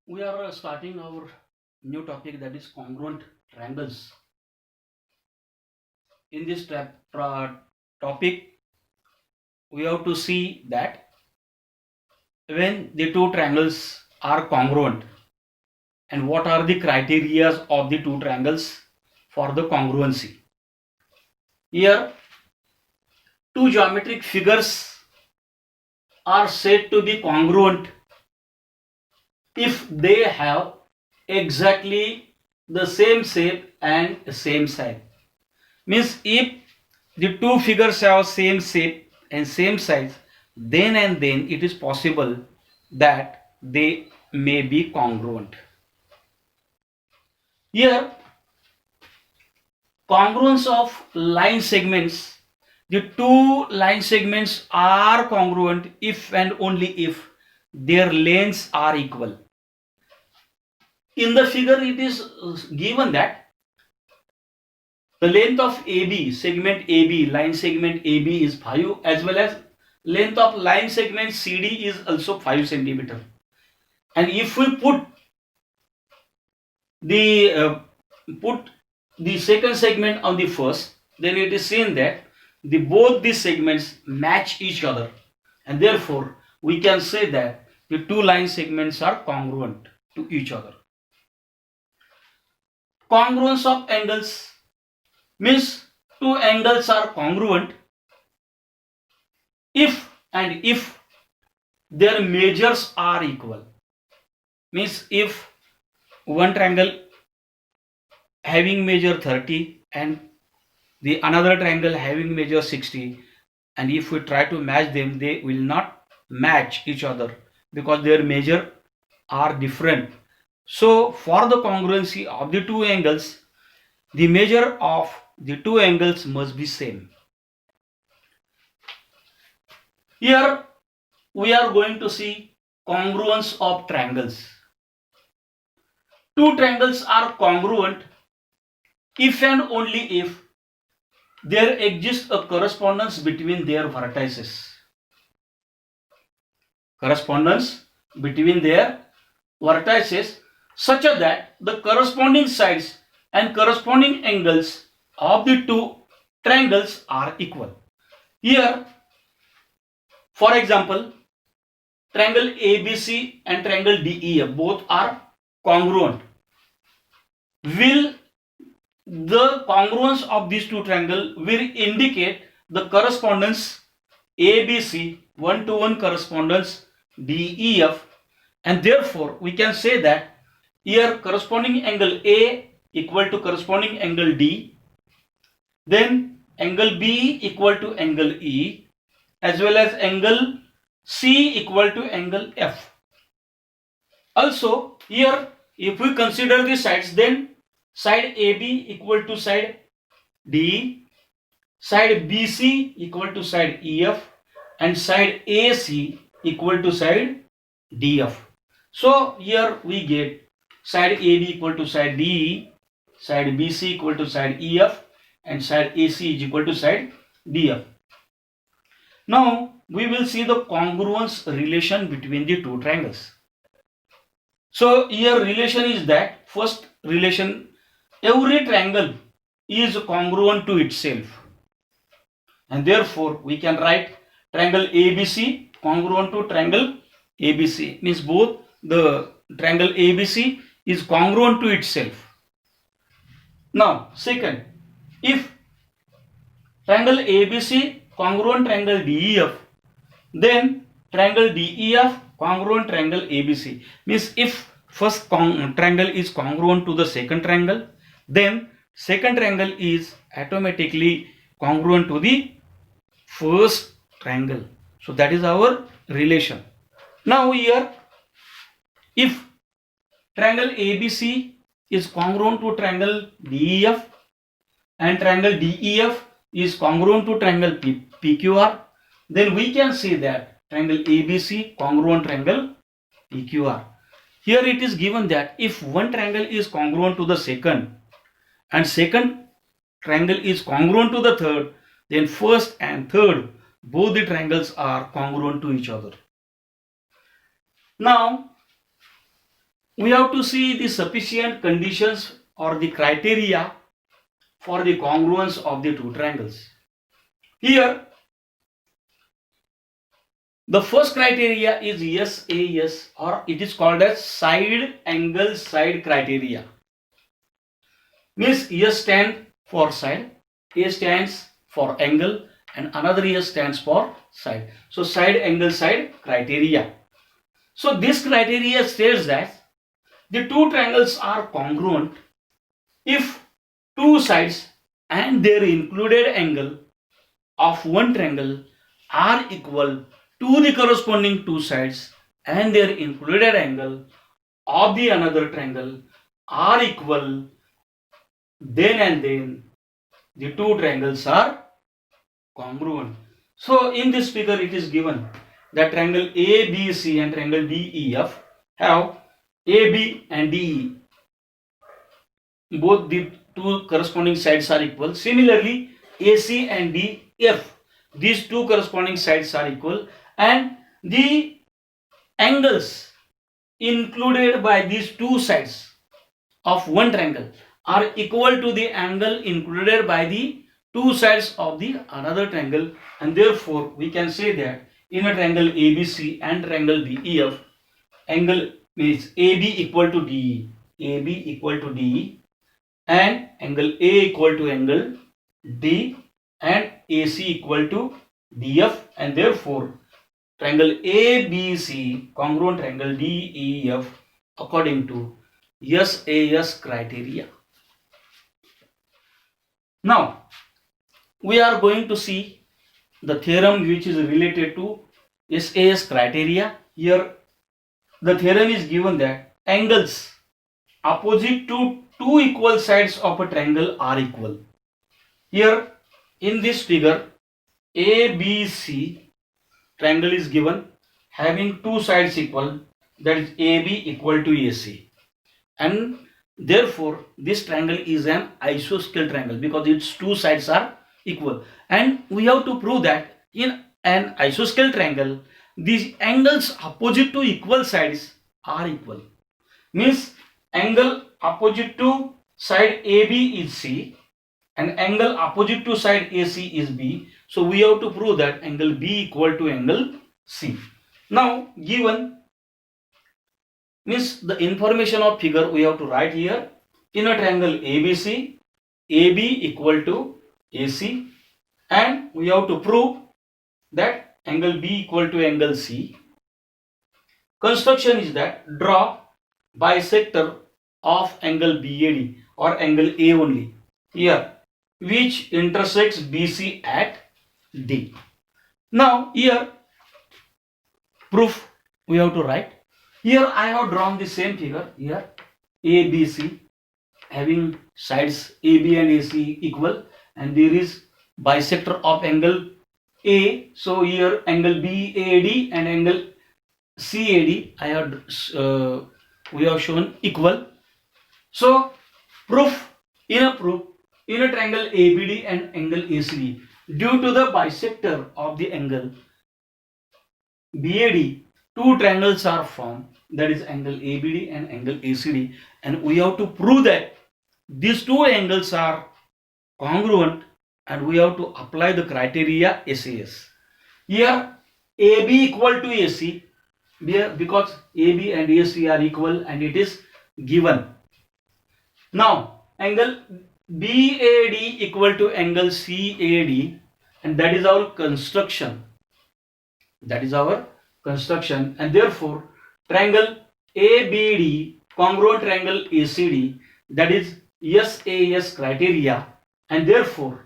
We are starting our new topic, that is congruent triangles. In this topic, we have to see that when the two triangles are congruent and what are the criteria of the two triangles for the congruency. Here, two geometric figures are said to be congruent if they have exactly the same shape and same side. Means if the two figures have same shape and same size, then and then it is possible that they may be congruent. Here, congruence of line segments. The two line segments are congruent if and only if their lengths are equal. In the figure, it is given that the length of AB, segment AB, line segment AB is 5, as well as length of line segment CD is also 5 centimeter. And if we put the second segment on the first, then it is seen that both these segments match each other, and therefore we can say that the two line segments are congruent to each other. Congruence of angles means two angles are congruent if their measures are equal. Means if one triangle having measure 30 and the another triangle having measure 60, and if we try to match them, they will not match each other because their measure are different. So for the congruency of the two angles, the measure of the two angles must be same. Here we are going to see congruence of triangles. Two triangles are congruent if and only if there exists a correspondence between their vertices. Correspondence between their vertices such that the corresponding sides and corresponding angles of the two triangles are equal. Here, for example, triangle ABC and triangle DEF both are congruent. Will the congruence of these two triangles will indicate the correspondence ABC, one-to-one correspondence DEF, and therefore we can say that here corresponding angle A equal to corresponding angle D, then angle B equal to angle E, as well as angle C equal to angle F. Also here if we consider the sides, then side AB equal to side D, side BC equal to side EF, and side AC equal to side DF. So here we get side AB equal to side DE, side BC equal to side EF, and side AC is equal to side DF. Now we will see the congruence relation between the two triangles. So here relation is that, first relation, every triangle is congruent to itself, and therefore we can write triangle ABC congruent to triangle ABC, means both the triangle ABC is congruent to itself. Now second, if triangle ABC congruent triangle DEF, then triangle DEF congruent triangle ABC, means if first triangle is congruent to the second triangle, then second triangle is automatically congruent to the first triangle. So that is our relation. Now here, if triangle ABC is congruent to triangle DEF and triangle DEF is congruent to triangle PQR, then we can say that triangle ABC congruent triangle PQR. Here it is given that if one triangle is congruent to the second and second triangle is congruent to the third, then first and third both the triangles are congruent to each other. Now we have to see the sufficient conditions or the criteria for the congruence of the two triangles. Here, the first criteria is SAS, or it is called as side angle side criteria. Means S stands for side, A stands for angle, and another S stands for side. So side angle side criteria. So this criteria states that the two triangles are congruent if two sides and their included angle of one triangle are equal to the corresponding two sides and their included angle of the another triangle are equal, then the two triangles are congruent. So in this figure it is given that triangle ABC and triangle DEF have AB and DE. Both the two corresponding sides are equal. Similarly, AC and DF, these two corresponding sides are equal, and the angles included by these two sides of one triangle are equal to the angle included by the two sides of the another triangle, and therefore we can say that in a triangle ABC and triangle DEF, angle means AB equal to DE, AB equal to DE, and angle A equal to angle D, and AC equal to DF, and therefore triangle ABC congruent triangle DEF according to SAS criteria. Now we are going to see the theorem which is related to SAS criteria. Here the theorem is given that angles opposite to two equal sides of a triangle are equal. Here in this figure, ABC triangle is given having two sides equal, that is AB equal to AC, and therefore this triangle is an isosceles triangle because its two sides are equal, and we have to prove that in an isosceles triangle these angles opposite to equal sides are equal. Means angle opposite to side AB is C and angle opposite to side AC is B. So we have to prove that angle B equal to angle C. Now given means the information of figure we have to write here. In a triangle ABC, AB equal to AC, and we have to prove that angle B equal to angle C. Construction is that draw bisector of angle BAD or angle A only here, which intersects BC at D. Now here proof we have to write. Here I have drawn the same figure here, ABC having sides AB and AC equal, and there is bisector of angle A. So here angle BAD and angle CAD we have shown equal. So proof in a triangle ABD and angle ACD, due to the bisector of the angle BAD, two triangles are formed, that is angle ABD and angle ACD, and we have to prove that these two angles are congruent, and we have to apply the criteria SAS. Here AB equal to AC, because AB and AC are equal and it is given. Now angle BAD equal to angle CAD, and that is our construction. And therefore triangle ABD congruent triangle ACD, that is SAS criteria, and therefore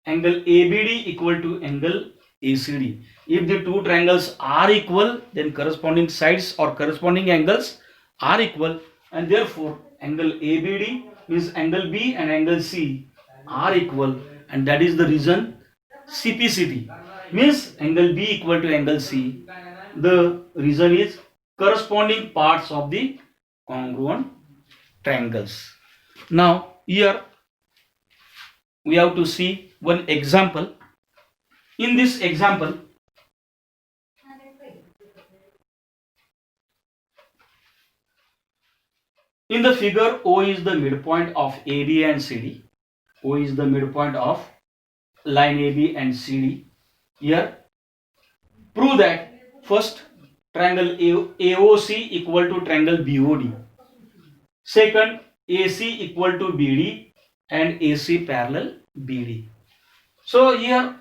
angle ABD equal to angle ACD. If the two triangles are equal, then corresponding sides or corresponding angles are equal, and therefore angle ABD means angle B and angle C are equal, and that is the reason CPCT means angle B equal to angle C. The reason is corresponding parts of the congruent triangles. Now here we have to see one example. In this example, In the figure, O is the midpoint of AB and CD. O is the midpoint of line AB and CD. Here, prove that first triangle AOC equal to triangle BOD. Second, AC equal to BD and AC parallel BD. So here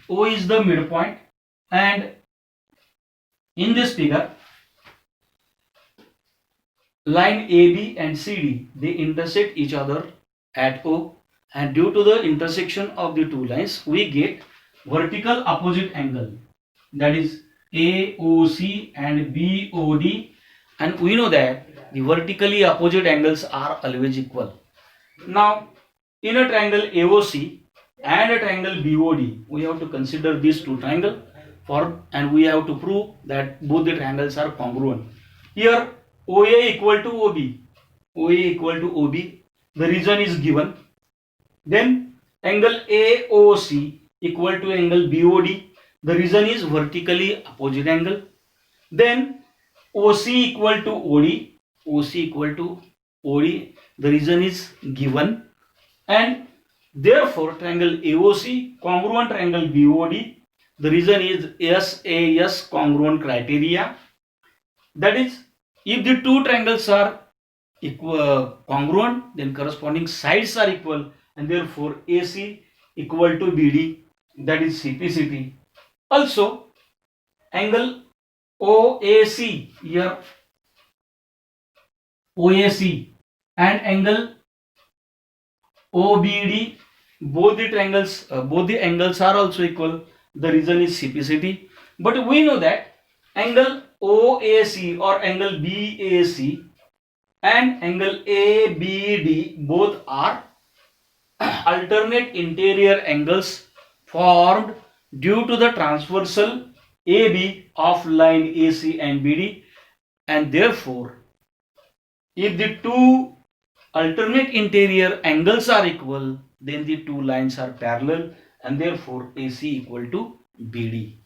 O is the midpoint, and in this figure line AB and CD, they intersect each other at O, and due to the intersection of the two lines we get vertical opposite angle, that is AOC and BOD, and we know that the vertically opposite angles are always equal. Now in a triangle AOC and a triangle BOD, we have to consider these two triangles and we have to prove that both the triangles are congruent. Here OA equal to OB, OA equal to OB, the reason is given. Then angle AOC equal to angle BOD, the reason is vertically opposite angle. Then OC equal to OD, OC equal to OD, the reason is given, and therefore triangle AOC congruent triangle BOD, the reason is SAS congruent criteria. That is, if the two triangles are congruent, then corresponding sides are equal, and therefore AC equal to BD, that is CPCT. Also angle OAC, here OAC and angle OBD, both the angles are also equal, the reason is CPCT. But we know that angle OAC or angle BAC and angle ABD both are alternate interior angles formed due to the transversal AB of line AC and BD, and therefore if the two alternate interior angles are equal, then the two lines are parallel, and therefore AC equal to BD.